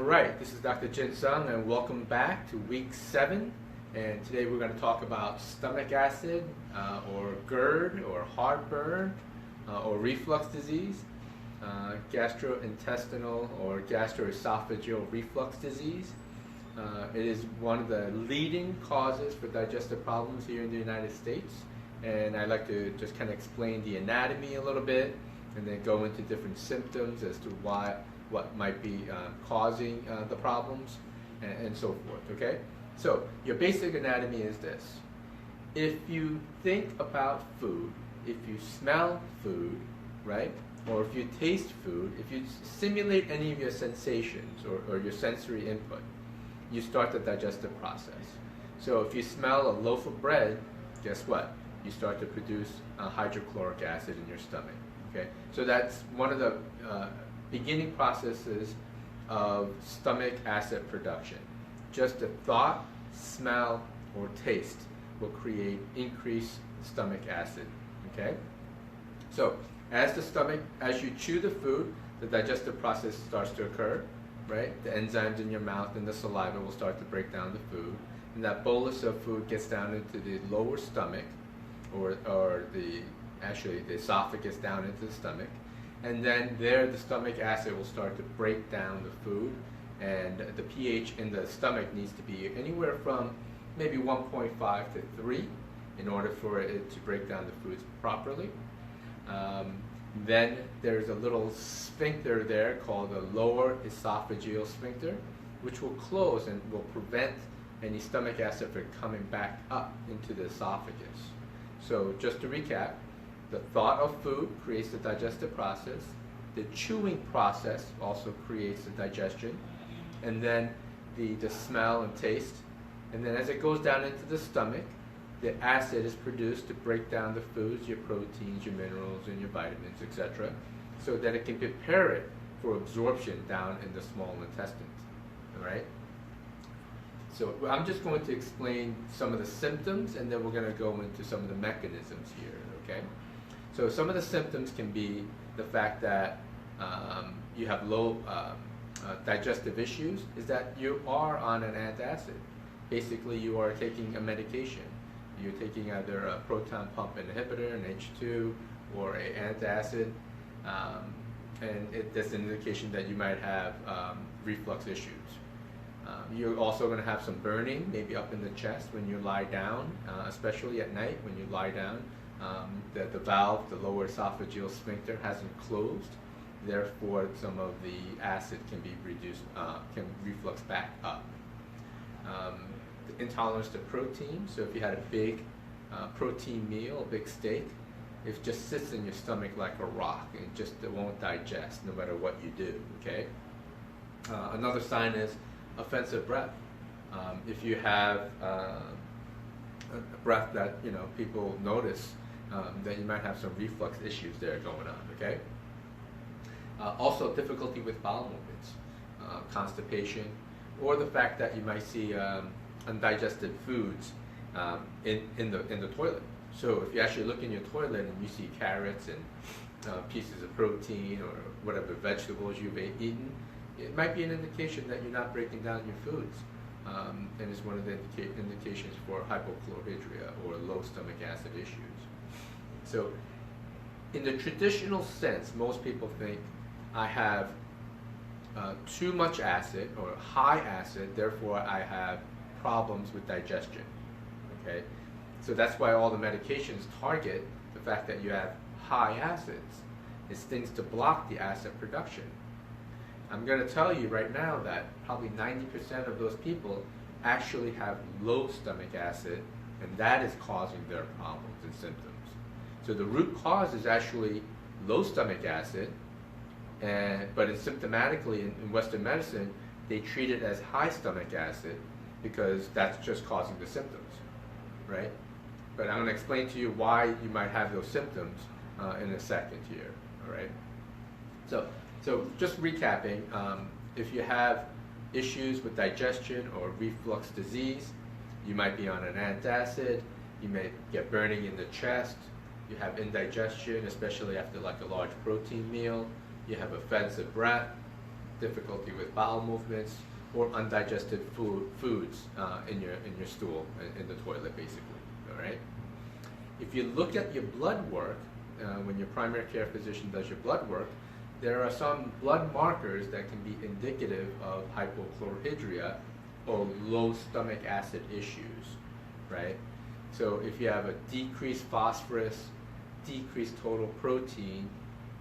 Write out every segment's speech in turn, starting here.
All right, this is Dr. Jin Sung, and welcome back to week 7. And today we're going to talk about stomach acid, or GERD, or heartburn, or reflux disease, gastrointestinal or gastroesophageal reflux disease. It is one of the leading causes for digestive problems here in the United States. And I'd like to just kind of explain the anatomy a little bit, and then go into different symptoms as to what might be causing the problems, and so forth, okay? So your basic anatomy is this. If you think about food, if you smell food, right, or if you taste food, if you simulate any of your sensations or your sensory input, you start the digestive process. So if you smell a loaf of bread, guess what? You start to produce hydrochloric acid in your stomach, okay? So that's one of the beginning processes of stomach acid production. Just a thought, smell, or taste will create increased stomach acid, okay? So as you chew the food, the digestive process starts to occur, right? The enzymes in your mouth and the saliva will start to break down the food, and that bolus of food gets down into the lower stomach, or the esophagus down into the stomach. And then there, the stomach acid will start to break down the food, and the pH in the stomach needs to be anywhere from maybe 1.5 to 3 in order for it to break down the foods properly. Then there's a little sphincter there called the lower esophageal sphincter, which will close and will prevent any stomach acid from coming back up into the esophagus. So just to recap, the thought of food creates the digestive process. The chewing process also creates the digestion. And then the smell and taste. And then as it goes down into the stomach, the acid is produced to break down the foods, your proteins, your minerals, and your vitamins, etc., so that it can prepare it for absorption down in the small intestines. All right? So I'm just going to explain some of the symptoms, and then we're going to go into some of the mechanisms here, okay? So some of the symptoms can be the fact that you have low digestive issues, is that you are on an antacid. Basically, you are taking a medication. You're taking either a proton pump inhibitor, an H2, or an antacid, and that's an indication that you might have reflux issues. You're also going to have some burning, maybe up in the chest when you lie down, especially at night when you lie down. The valve, the lower esophageal sphincter, hasn't closed. Therefore, some of the acid can be reduced, can reflux back up. The intolerance to protein. So if you had a big protein meal, a big steak, it just sits in your stomach like a rock, and it won't digest no matter what you do. Okay. Another sign is offensive breath. If you have a breath that people notice, then you might have some reflux issues there going on. Okay. Also, difficulty with bowel movements, constipation, or the fact that you might see undigested foods in the toilet. So if you actually look in your toilet and you see carrots and pieces of protein or whatever vegetables you've eaten, it might be an indication that you're not breaking down your foods, and it's one of the indications for hypochlorhydria or low stomach acid issues. So in the traditional sense, most people think I have too much acid or high acid, therefore I have problems with digestion. Okay, so that's why all the medications target the fact that you have high acids. It's things to block the acid production. I'm going to tell you right now that probably 90% of those people actually have low stomach acid, and that is causing their problems and symptoms. So the root cause is actually low stomach acid, but it's symptomatically in Western medicine, they treat it as high stomach acid because that's just causing the symptoms, right? But I'm going to explain to you why you might have those symptoms in a second here, all right? So just recapping, if you have issues with digestion or reflux disease, you might be on an antacid, you may get burning in the chest, you have indigestion, especially after like a large protein meal, you have offensive breath, difficulty with bowel movements, or undigested foods in your stool, in the toilet, basically. All right. If you look at your blood work, when your primary care physician does your blood work, there are some blood markers that can be indicative of hypochlorhydria or low stomach acid issues, right? So if you have a decreased phosphorus, decreased total protein,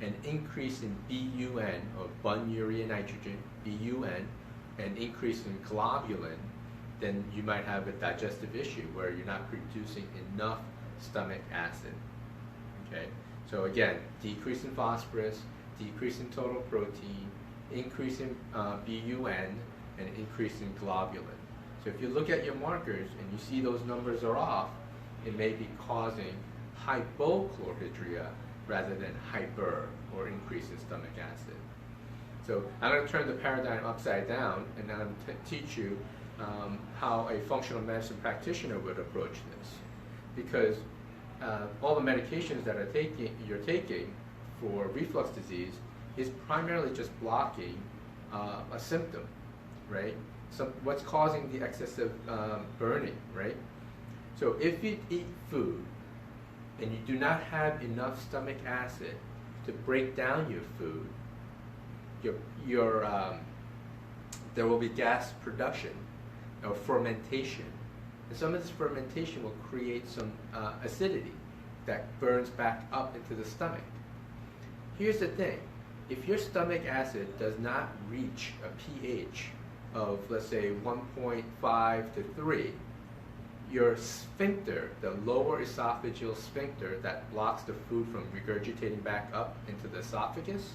an increase in BUN, or butyruria nitrogen, BUN, an increase in globulin, then you might have a digestive issue where you're not producing enough stomach acid. Okay, so again, decrease in phosphorus, decrease in total protein, increase in BUN, and increase in globulin. So if you look at your markers and you see those numbers are off, it may be causing hypochlorhydria rather than hyper, or increase in stomach acid. So I'm going to turn the paradigm upside down, and I'm going to teach you how a functional medicine practitioner would approach this. Because all the medications that you're taking for reflux disease is primarily just blocking a symptom, right? So what's causing the excessive burning, right? So if you eat food and you do not have enough stomach acid to break down your food, there will be gas production or fermentation. And some of this fermentation will create some acidity that burns back up into the stomach. Here's the thing. If your stomach acid does not reach a pH of, let's say, 1.5 to 3, your sphincter, the lower esophageal sphincter that blocks the food from regurgitating back up into the esophagus,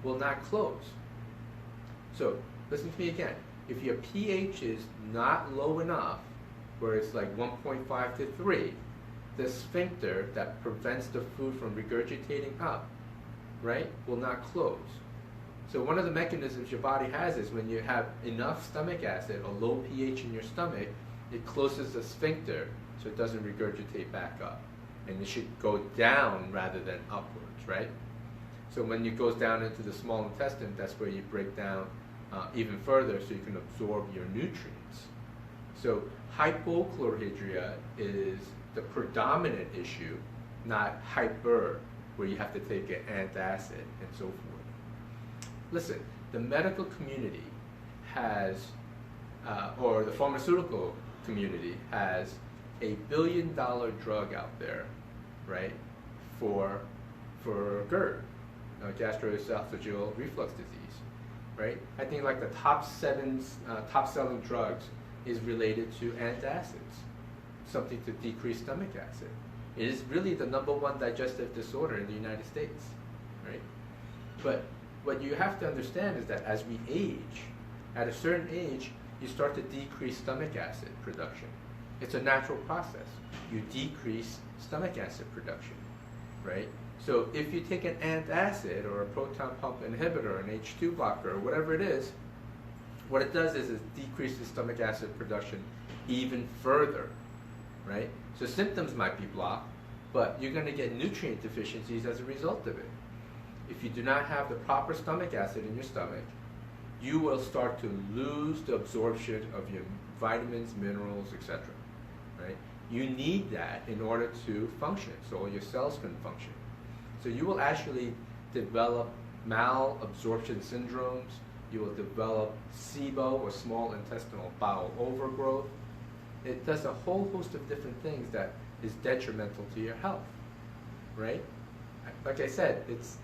will not close. So listen to me again. If your pH is not low enough, where it's like 1.5 to 3, the sphincter that prevents the food from regurgitating up, right, will not close. So one of the mechanisms your body has is when you have enough stomach acid, a low pH in your stomach, it closes the sphincter so it doesn't regurgitate back up. And it should go down rather than upwards, right? So when it goes down into the small intestine, that's where you break down even further so you can absorb your nutrients. So hypochlorhydria is the predominant issue, not hyper, where you have to take an antacid and so forth. Listen, the medical community has, or the pharmaceutical community has a $1 billion drug out there, right, for Gerd, gastroesophageal reflux disease, right? I think like the top selling drugs is related to antacids, something to decrease stomach acid. It is really the #1 digestive disorder in the United States, right? But what you have to understand is that as we age, at a certain age, you start to decrease stomach acid production. It's a natural process. You decrease stomach acid production, right? So if you take an antacid or a proton pump inhibitor, an H2 blocker, or whatever it is, what it does is it decreases stomach acid production even further, right? So symptoms might be blocked, but you're going to get nutrient deficiencies as a result of it. If you do not have the proper stomach acid in your stomach, you will start to lose the absorption of your vitamins, minerals, etc. Right? You need that in order to function, so all your cells can function. So you will actually develop malabsorption syndromes. You will develop SIBO, or small intestinal bowel overgrowth. It does a whole host of different things that is detrimental to your health, right? Like I said, it's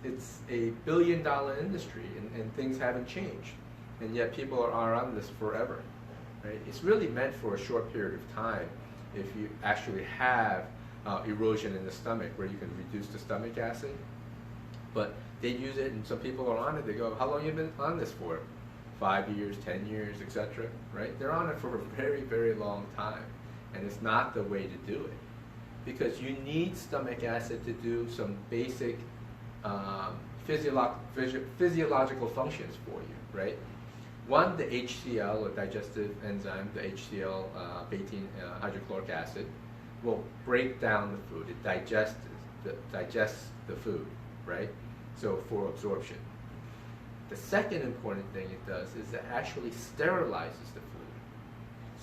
a $1 billion industry, and things haven't changed, and yet people are on this forever, right? It's really meant for a short period of time if you actually have erosion in the stomach where you can reduce the stomach acid. But they use it, and some people are on it. They go, how long have you been on this for? 5 years, 10 years, etc. Right? They're on it for a very, very long time, and it's not the way to do it, because you need stomach acid to do some basic physiological functions for you, right? One, the HCl, or digestive enzyme, the HCl betaine hydrochloric acid, will break down the food. It digests the food, right? So for absorption. The second important thing it does is it actually sterilizes the food.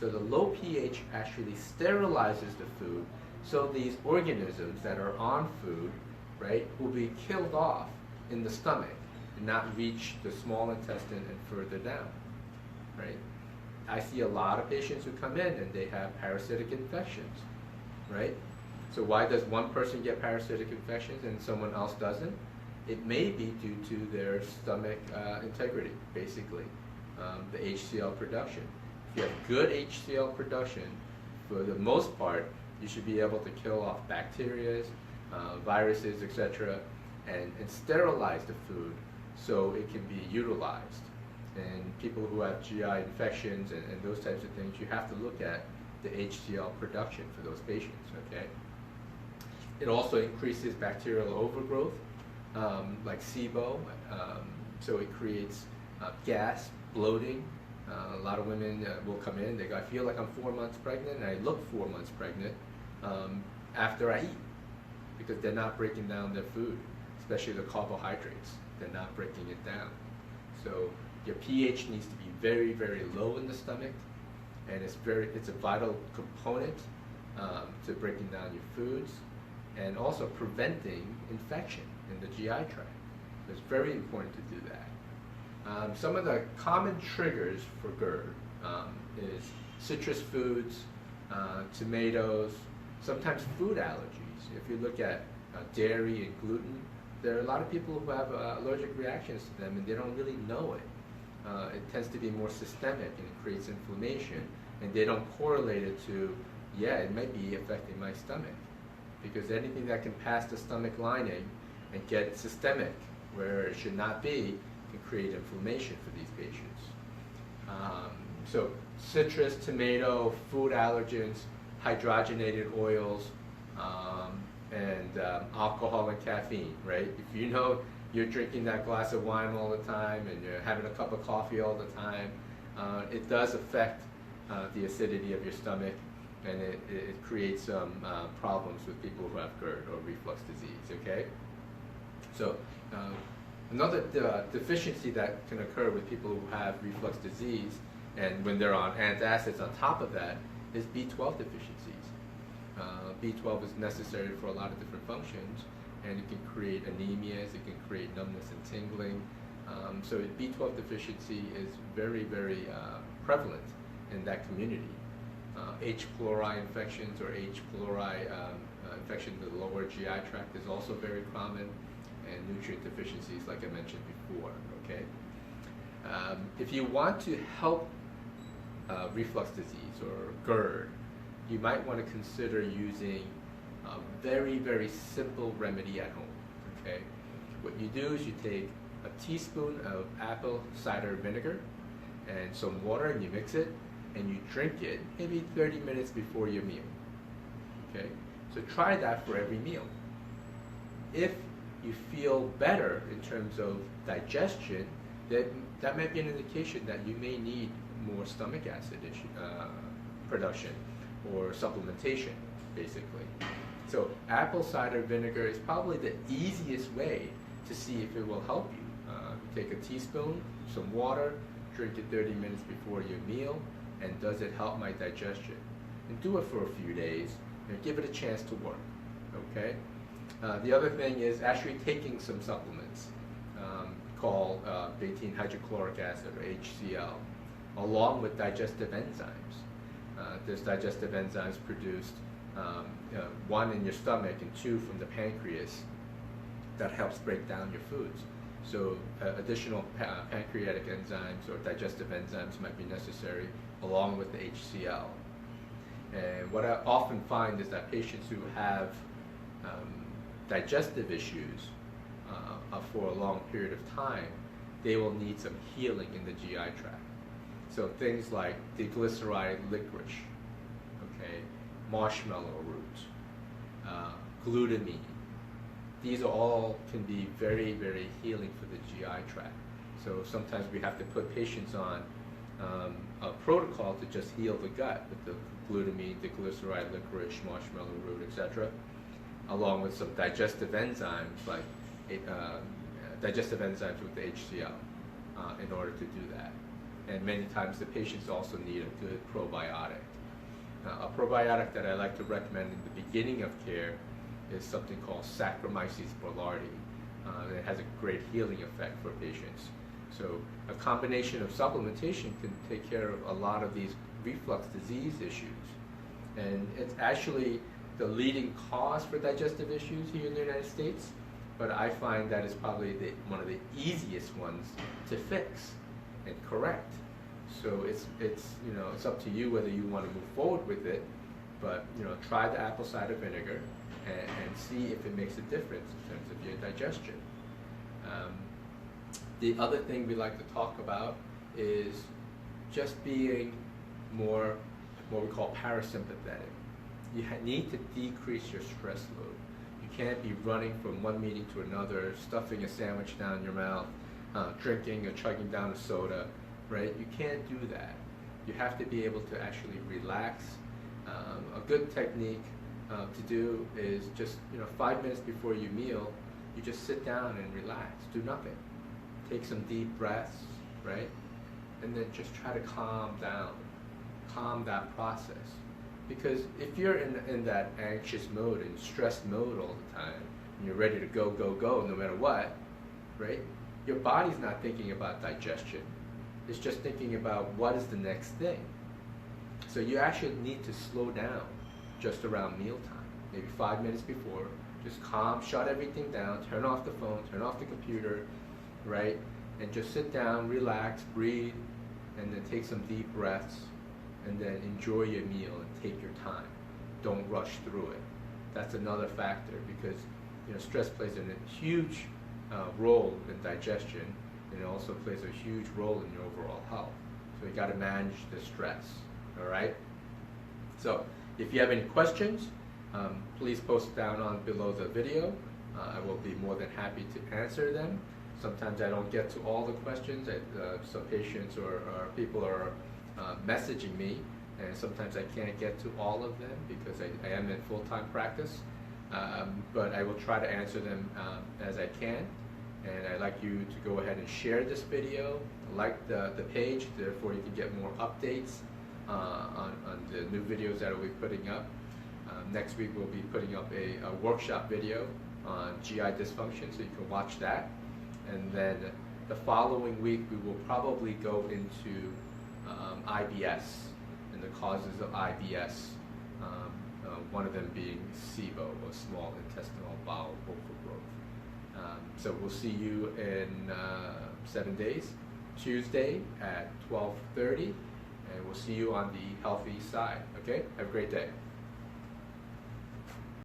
So the low pH actually sterilizes the food, so these organisms that are on food, right, will be killed off in the stomach and not reach the small intestine and further down, right? I see a lot of patients who come in and they have parasitic infections, right? So why does one person get parasitic infections and someone else doesn't? It may be due to their stomach integrity, basically, the HCl production. If you have good HCl production, for the most part, you should be able to kill off bacteria, viruses, etc., and sterilize the food so it can be utilized. And people who have GI infections and those types of things, you have to look at the HCl production for those patients, okay? It also increases bacterial overgrowth, like SIBO, so it creates gas, bloating. A lot of women will come in, they go, I feel like I'm 4 months pregnant, and I look 4 months pregnant after I eat, because they're not breaking down their food, especially the carbohydrates. They're not breaking it down. So your pH needs to be very, very low in the stomach, and it's a vital component to breaking down your foods and also preventing infection in the GI tract. It's very important to do that. Some of the common triggers for GERD is citrus foods, tomatoes, sometimes food allergies. If you look at dairy and gluten, there are a lot of people who have allergic reactions to them and they don't really know it. It tends to be more systemic and it creates inflammation, and they don't correlate it to, yeah, it might be affecting my stomach, because anything that can pass the stomach lining and get systemic where it should not be can create inflammation for these patients. So citrus, tomato, food allergens, hydrogenated oils, and alcohol and caffeine, right? If you know you're drinking that glass of wine all the time and you're having a cup of coffee all the time, it does affect the acidity of your stomach, and it creates some problems with people who have GERD or reflux disease, okay? So another deficiency that can occur with people who have reflux disease, and when they're on antacids on top of that, is B12 deficiencies. B12 is necessary for a lot of different functions, and it can create anemias, it can create numbness and tingling. So B12 deficiency is very, very prevalent in that community. H. pylori infections or H. pylori infection in the lower GI tract is also very common, and nutrient deficiencies like I mentioned before, okay? If you want to help reflux disease or GERD, you might want to consider using a very, very simple remedy at home, okay? What you do is you take a teaspoon of apple cider vinegar and some water, and you mix it, and you drink it maybe 30 minutes before your meal, okay? So try that for every meal. If you feel better in terms of digestion, that might be an indication that you may need more stomach acid production or supplementation, basically. So apple cider vinegar is probably the easiest way to see if it will help you. Take a teaspoon, some water, drink it 30 minutes before your meal, and does it help my digestion? And do it for a few days, and give it a chance to work, okay? The other thing is actually taking some supplements called betaine hydrochloric acid, or HCl, along with digestive enzymes. There's digestive enzymes produced, one in your stomach and two from the pancreas, that helps break down your foods. So additional pancreatic enzymes or digestive enzymes might be necessary along with the HCl. And what I often find is that patients who have digestive issues for a long period of time, they will need some healing in the GI tract. So things like diglyceride licorice, okay, marshmallow root, glutamine. These all can be very, very healing for the GI tract. So sometimes we have to put patients on a protocol to just heal the gut with the glutamine, diglyceride licorice, marshmallow root, etc., along with some digestive enzymes like digestive enzymes with the HCl. in order to do that. And many times the patients also need a good probiotic. A probiotic that I like to recommend in the beginning of care is something called Saccharomyces boulardii. It has a great healing effect for patients. So a combination of supplementation can take care of a lot of these reflux disease issues. And it's actually the leading cause for digestive issues here in the United States, but I find that is probably one of the easiest ones to fix and correct. So it's up to you whether you want to move forward with it, but try the apple cider vinegar and see if it makes a difference in terms of your digestion. The other thing we like to talk about is just being more what we call parasympathetic. You need to decrease your stress load. You can't be running from one meeting to another, stuffing a sandwich down your mouth, drinking or chugging down a soda, right? You can't do that. You have to be able to actually relax. A good technique to do is just 5 minutes before your meal, you just sit down and relax, do nothing. Take some deep breaths, right? And then just try to calm down, calm that process. Because if you're in that anxious mode and stressed mode all the time, and you're ready to go, go, go, no matter what, right? Your body's not thinking about digestion. It's just thinking about what is the next thing. So you actually need to slow down just around mealtime, maybe 5 minutes before. Just calm, shut everything down, turn off the phone, turn off the computer, right? And just sit down, relax, breathe, and then take some deep breaths, and then enjoy your meal and take your time. Don't rush through it. That's another factor because stress plays a huge role in digestion, and it also plays a huge role in your overall health. So you got to manage the stress. All right. So if you have any questions, please post down on below the video. I will be more than happy to answer them. Sometimes I don't get to all the questions. Some patients or people are messaging me, and sometimes I can't get to all of them because I am in full-time practice. But I will try to answer them as I can. And I'd like you to go ahead and share this video, like the page, therefore you can get more updates on the new videos that I'll be putting up. Next week we'll be putting up a workshop video on GI dysfunction, so you can watch that. And then the following week we will probably go into IBS and the causes of IBS, one of them being SIBO, or small intestinal bowel overgrowth. So we'll see you in 7 days, Tuesday at 12:30, and we'll see you on the healthy side. Okay? Have a great day.